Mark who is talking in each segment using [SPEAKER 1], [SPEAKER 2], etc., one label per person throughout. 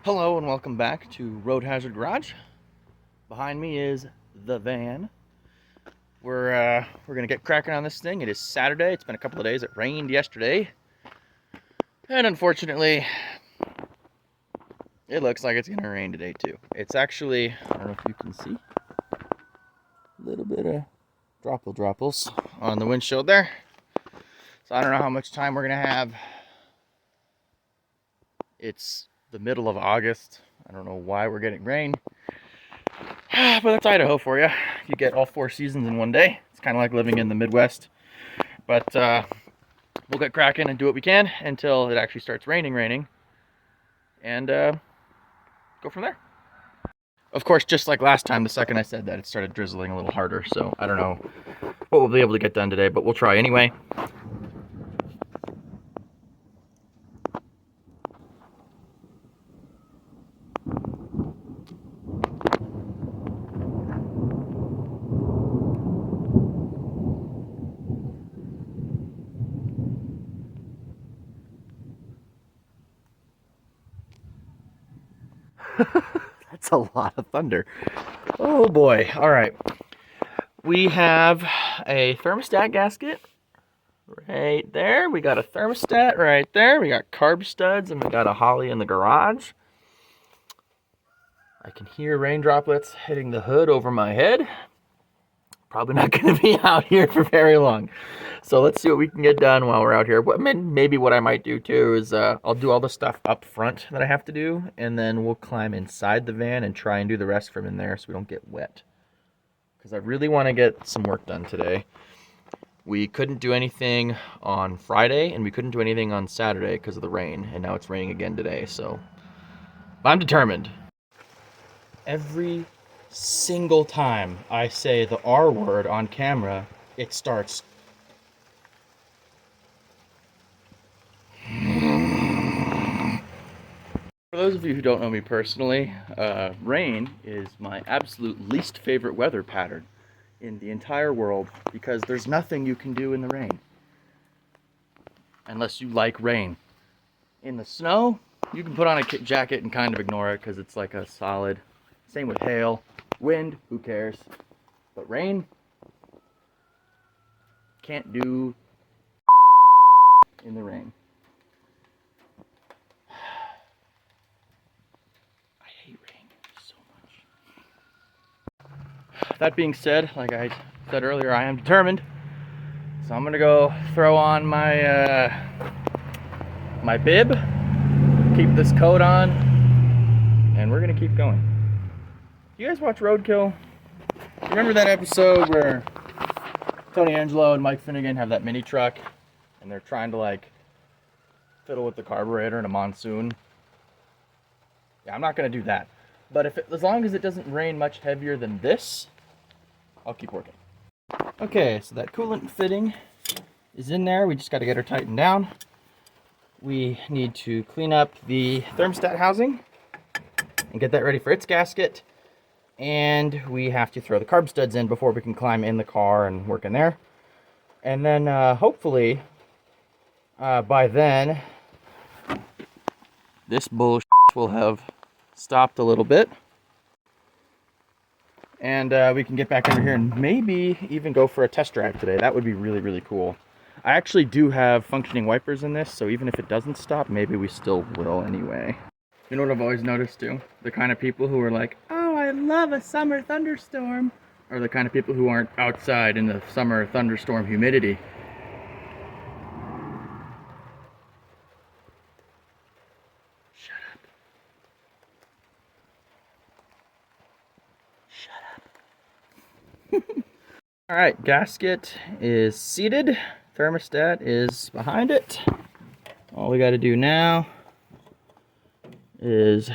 [SPEAKER 1] Hello and welcome back to Road Hazard Garage. Behind me is the van. We're gonna get cracking on this thing. It is Saturday. It's been a couple of days. It rained yesterday, and unfortunately, it looks like it's gonna rain today too. It's actually, I don't know if you can see, a little bit of dropples on the windshield there. So I don't know how much time we're gonna have. It's the middle of August. I don't know why we're getting rain. But that's Idaho for you. You get all 4 seasons in one day. It's kind of like living in the Midwest. But we'll get cracking and do what we can until it actually starts raining. And go from there. Of course, just like last time, the second I said that, it started drizzling a little harder. So I don't know what we'll be able to get done today, but we'll try anyway. That's a lot of thunder. Oh boy. All right. We have a thermostat gasket right there. We got a thermostat right there. We got carb studs, and we got a holly in the garage. I can hear rain droplets hitting the hood over my head. Probably not going to be out here for very long. So let's see what we can get done while we're out here. Maybe what I might do too is I'll do all the stuff up front that I have to do, and then we'll climb inside the van and try and do the rest from in there so we don't get wet. Because I really want to get some work done today. We couldn't do anything on Friday, and we couldn't do anything on Saturday because of the rain, and now it's raining again today, so I'm determined. Every single time I say the R word on camera, it starts. For those of you who don't know me personally, rain is my absolute least favorite weather pattern in the entire world because there's nothing you can do in the rain unless you like rain. In the snow, you can put on a jacket and kind of ignore it because it's like a solid. Same with hail. Wind, who cares? But rain, can't do in the rain. I hate rain so much. That being said, like I said earlier, I am determined. So I'm gonna go throw on my my bib, keep this coat on, and we're gonna keep going. You guys watch Roadkill? Remember that episode where Tony Angelo and Mike Finnegan have that mini truck and they're trying to like fiddle with the carburetor in a monsoon? Yeah, I'm not gonna do that. But as long as it doesn't rain much heavier than this, I'll keep working. Okay, so that coolant fitting is in there. We just got to get her tightened down. We need to clean up the thermostat housing and get that ready for its gasket. And we have to throw the carb studs in before we can climb in the car and work in there. And then hopefully by then this bullshit will have stopped a little bit. And we can get back over here and maybe even go for a test drive today. That would be really, really cool. I actually do have functioning wipers in this, so even if it doesn't stop, maybe we still will anyway. You know what I've always noticed too? The kind of people who are like, oh, I love a summer thunderstorm, are the kind of people who aren't outside in the summer thunderstorm humidity. Shut up. Shut up. All right, gasket is seated. Thermostat is behind it. All we got to do now is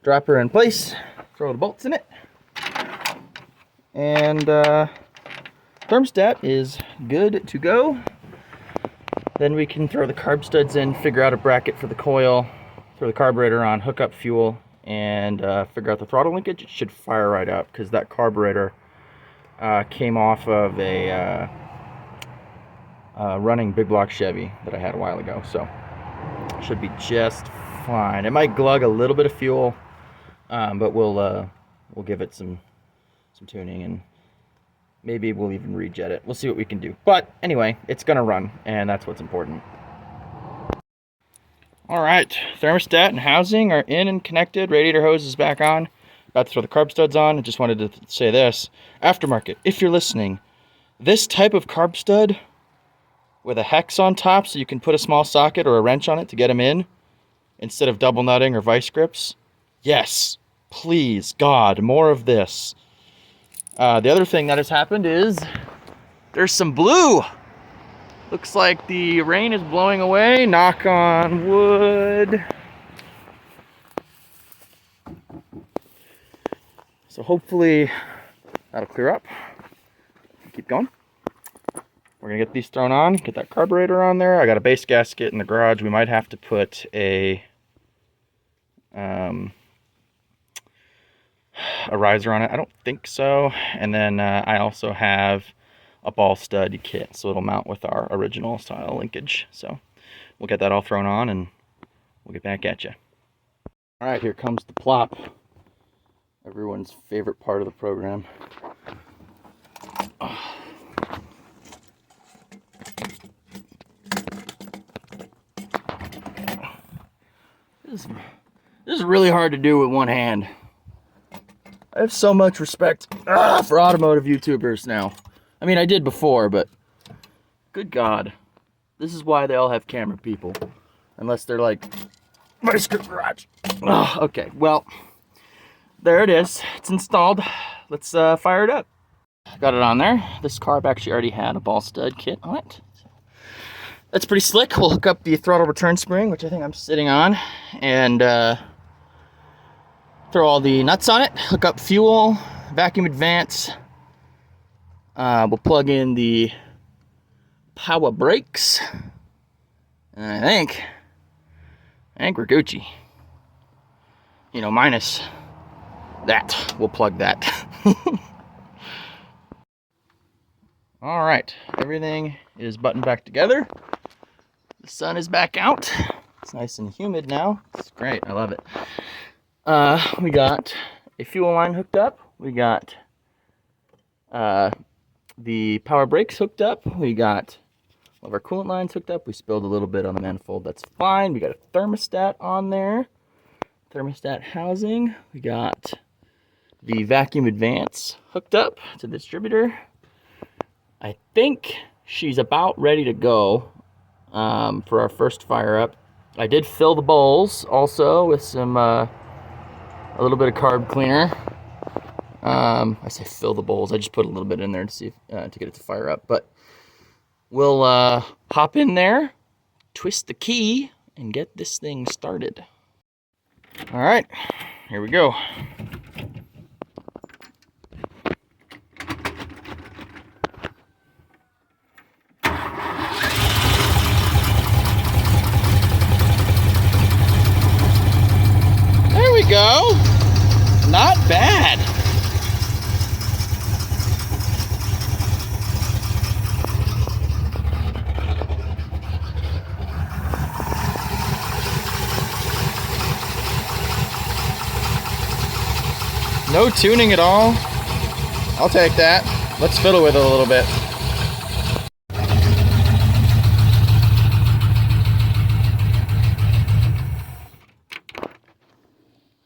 [SPEAKER 1] drop her in place, throw the bolts in it, and thermostat is good to go. Then we can throw the carb studs in, figure out a bracket for the coil, throw the carburetor on, hook up fuel, and figure out the throttle linkage. It should fire right up because that carburetor came off of a running big block Chevy that I had a while ago, so should be just fine. It might glug a little bit of fuel, but we'll give it some tuning, and maybe we'll even rejet it. We'll see what we can do. But anyway, it's gonna run, and that's what's important. All right, thermostat and housing are in and connected. Radiator hose is back on. About to throw the carb studs on. I just wanted to say this. Aftermarket, if you're listening, this type of carb stud with a hex on top so you can put a small socket or a wrench on it to get them in instead of double nutting or vice grips. Yes, please, God, more of this. The other thing that has happened is there's some blue. Looks like the rain is blowing away. Knock on wood. So hopefully that'll clear up. Keep going. We're gonna get these thrown on, get that carburetor on there. I got a base gasket in the garage. We might have to put a riser on it. I don't think so. And then I also have a ball stud kit, so it'll mount with our original style linkage. So we'll get that all thrown on and we'll get back at you. All right, here comes the plop. Everyone's favorite part of the program. Oh. This is really hard to do with one hand. I have so much respect for automotive YouTubers now. I mean, I did before, but good God. This is why they all have camera people. Unless they're like, my garage. Oh, okay, well, there it is. It's installed. Let's fire it up. Got it on there. This carb actually already had a ball stud kit on it. That's pretty slick. We'll hook up the throttle return spring, which I think I'm sitting on, and throw all the nuts on it. Hook up fuel, vacuum advance. We'll plug in the power brakes, and I think we're Gucci. You know, minus that. We'll plug that. All right, everything is buttoned back together. The sun is back out. It's nice and humid now. It's great. I love it. We got a fuel line hooked up. We got the power brakes hooked up. We got all of our coolant lines hooked up. We spilled a little bit on the manifold. That's fine. We got a thermostat on there. Thermostat housing. We got the vacuum advance hooked up to the distributor. I think she's about ready to go for our first fire up. I did fill the bowls also with some a little bit of carb cleaner. I say fill the bowls. I just put a little bit in there to see if, to get it to fire up. But we'll hop in there, twist the key, and get this thing started. All right, here we go. There we go. Not bad. No tuning at all. I'll take that. Let's fiddle with it a little bit.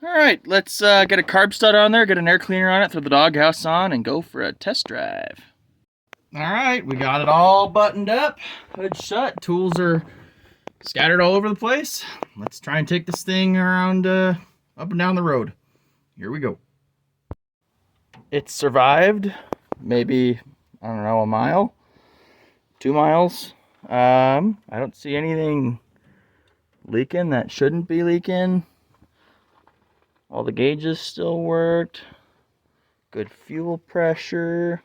[SPEAKER 1] All right, let's get a carb stud on there, get an air cleaner on it, throw the doghouse on, and go for a test drive. All right, we got it all buttoned up, hood shut, tools are scattered all over the place. Let's try and take this thing around up and down the road. Here we go. It survived maybe, I don't know, a mile, 2 miles. I don't see anything leaking that shouldn't be leaking. All the gauges still worked. Good fuel pressure.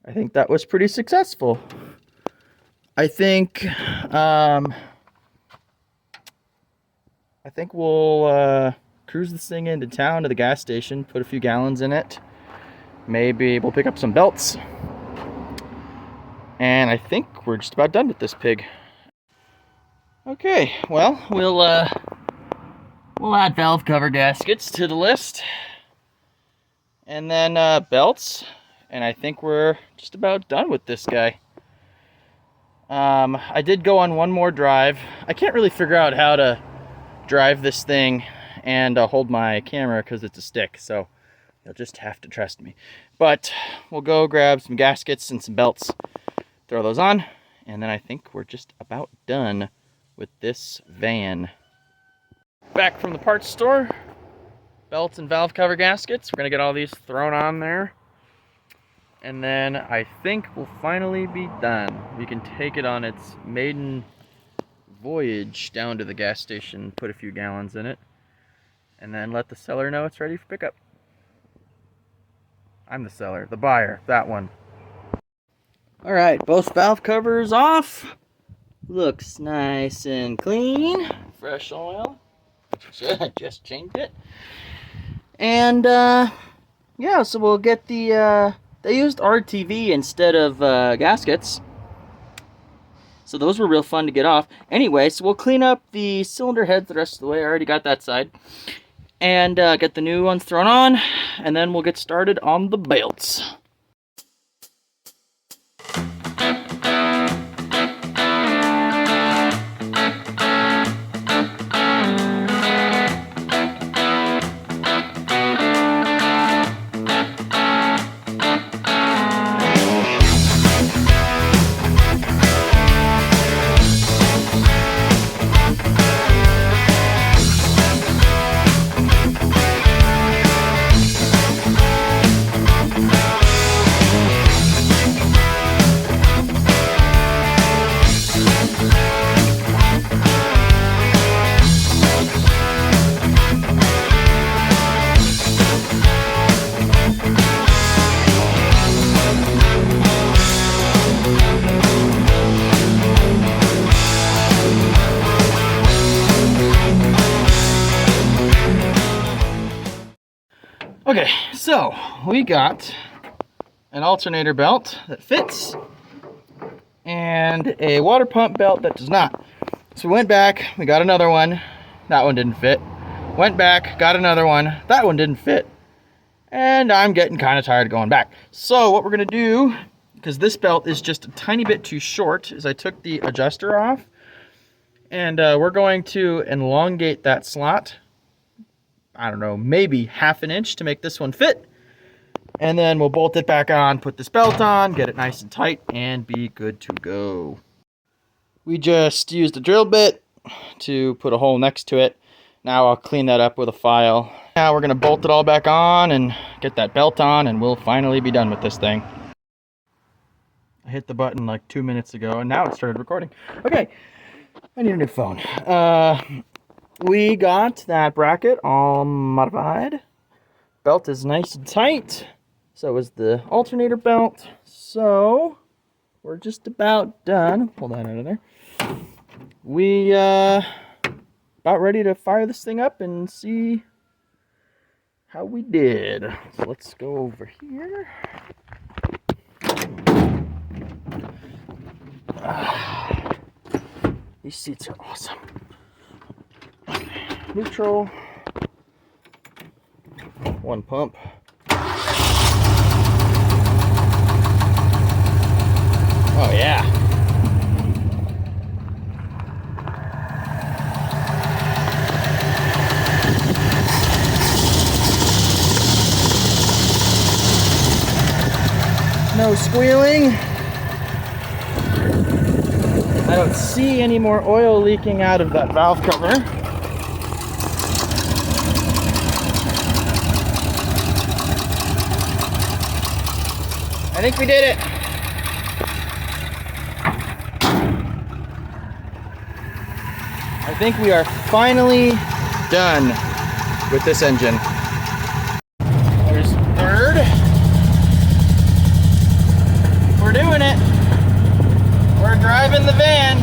[SPEAKER 1] I think that was pretty successful. I think we'll cruise this thing into town to the gas station, put a few gallons in it, Maybe we'll pick up some belts. And I think we're just about done with this pig. Okay, well, we'll add valve cover gaskets to the list. And then belts. And I think we're just about done with this guy. I did go on one more drive. I can't really figure out how to drive this thing and hold my camera because it's a stick, so you'll just have to trust me. But we'll go grab some gaskets and some belts, throw those on, and then I think we're just about done with this van. Back from the parts store, belts and valve cover gaskets. We're gonna get all these thrown on there, and then I think we'll finally be done. We can take it on its maiden voyage down to the gas station, put a few gallons in it, and then let the seller know it's ready for pickup. I'm the seller, the buyer, that one. All right, both valve covers off. Looks nice and clean. Fresh oil. Just changed it. And yeah, so we'll get the, they used RTV instead of gaskets. So those were real fun to get off. Anyway, so we'll clean up the cylinder heads the rest of the way. I already got that side. And get the new ones thrown on. And then we'll get started on the belts. Okay, so we got an alternator belt that fits and a water pump belt that does not. So we went back, we got another one, that one didn't fit. Went back, got another one, that one didn't fit. And I'm getting kind of tired of going back. So what we're gonna do, because this belt is just a tiny bit too short, is I took the adjuster off and we're going to elongate that slot. I don't know, maybe half an inch to make this one fit. And then we'll bolt it back on, put this belt on, get it nice and tight, and be good to go. We just used a drill bit to put a hole next to it. Now I'll clean that up with a file. Now we're gonna bolt it all back on and get that belt on, and we'll finally be done with this thing. I hit the button like 2 minutes ago, and now it started recording. Okay, I need a new phone. We got that bracket all modified. Belt is nice and tight. So is the alternator belt. So we're just about done. Pull that out of there. We about ready to fire this thing up and see how we did. So let's go over here. These seats are awesome. Neutral, one pump. Oh yeah. No squealing. I don't see any more oil leaking out of that valve cover. I think we did it. I think we are finally done with this engine. There's third. We're doing it. We're driving the van.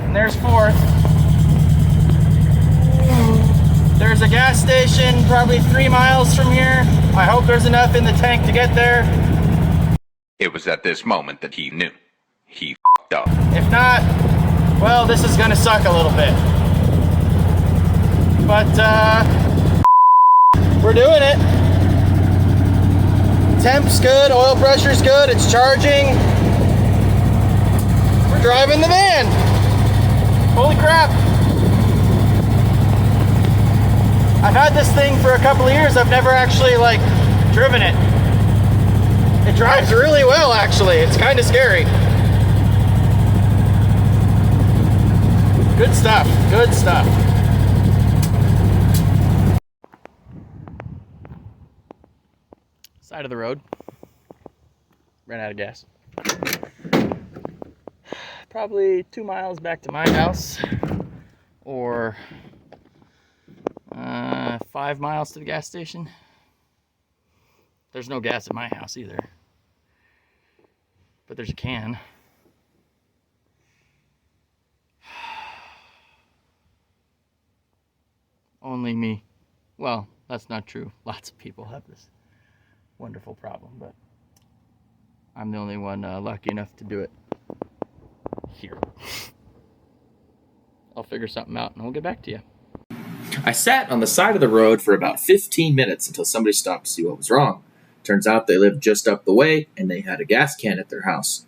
[SPEAKER 1] And there's fourth. There's a gas station probably 3 miles from here. I hope there's enough in the tank to get there.
[SPEAKER 2] It was at this moment that he knew. He f***ed up.
[SPEAKER 1] If not, well, this is gonna suck a little bit. But, we're doing it. Temp's good, oil pressure's good, it's charging. We're driving the van. Holy crap. I've had this thing for a couple of years. I've never actually like driven it. It drives really well actually. It's kind of scary. Good stuff, good stuff. Side of the road. Ran out of gas. Probably 2 miles back to my house, or 5 miles to the gas station. There's no gas at my house either, but there's a can. Only me. Well, that's not true. Lots of people have this wonderful problem, but I'm the only one lucky enough to do it here. I'll figure something out and we'll get back to you.
[SPEAKER 3] I sat on the side of the road for about 15 minutes until somebody stopped to see what was wrong. Turns out they lived just up the way and they had a gas can at their house.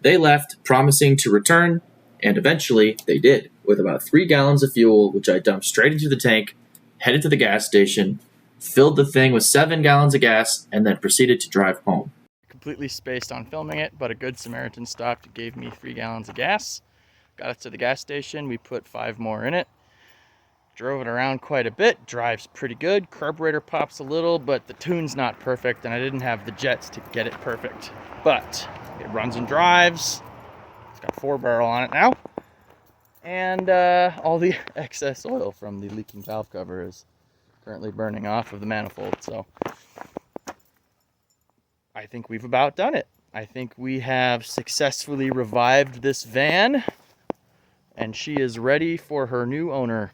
[SPEAKER 3] They left, promising to return, and eventually they did, with about 3 gallons of fuel, which I dumped straight into the tank, headed to the gas station, filled the thing with 7 gallons of gas, and then proceeded to drive home.
[SPEAKER 1] Completely spaced on filming it, but a good Samaritan stopped and gave me 3 gallons of gas. Got it to the gas station, we put 5 more in it. Drove it around quite a bit, drives pretty good. Carburetor pops a little, but the tune's not perfect, and I didn't have the jets to get it perfect. But it runs and drives. It's got 4-barrel on it now. And all the excess oil from the leaking valve cover is currently burning off of the manifold, so I think we've about done it. I think we have successfully revived this van, and she is ready for her new owner.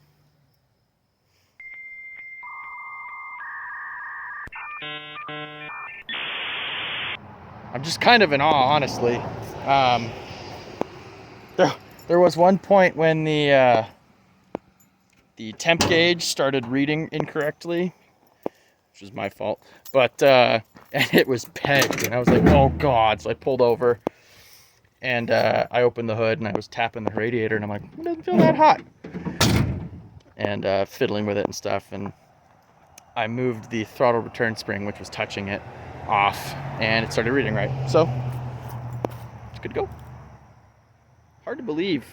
[SPEAKER 1] I'm just kind of in awe, honestly. There was one point when the temp gauge started reading incorrectly, which was my fault, but and it was pegged, and I was like, oh god. So I pulled over and I opened the hood and I was tapping the radiator and I'm like, it doesn't feel that hot, and fiddling with it and stuff, and I moved the throttle return spring, which was touching it, off, and it started reading right, so it's good to go. Hard to believe,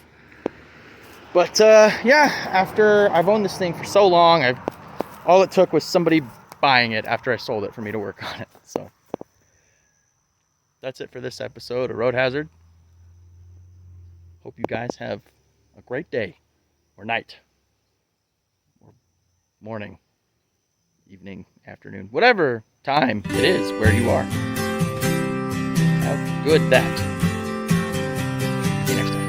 [SPEAKER 1] but yeah, after I've owned this thing for so long, all it took was somebody buying it after I sold it for me to work on it. So that's it for this episode of Road Hazard. Hope you guys have a great day, or night, or morning, evening, afternoon, whatever time it is where you are. Have good that. See you next time.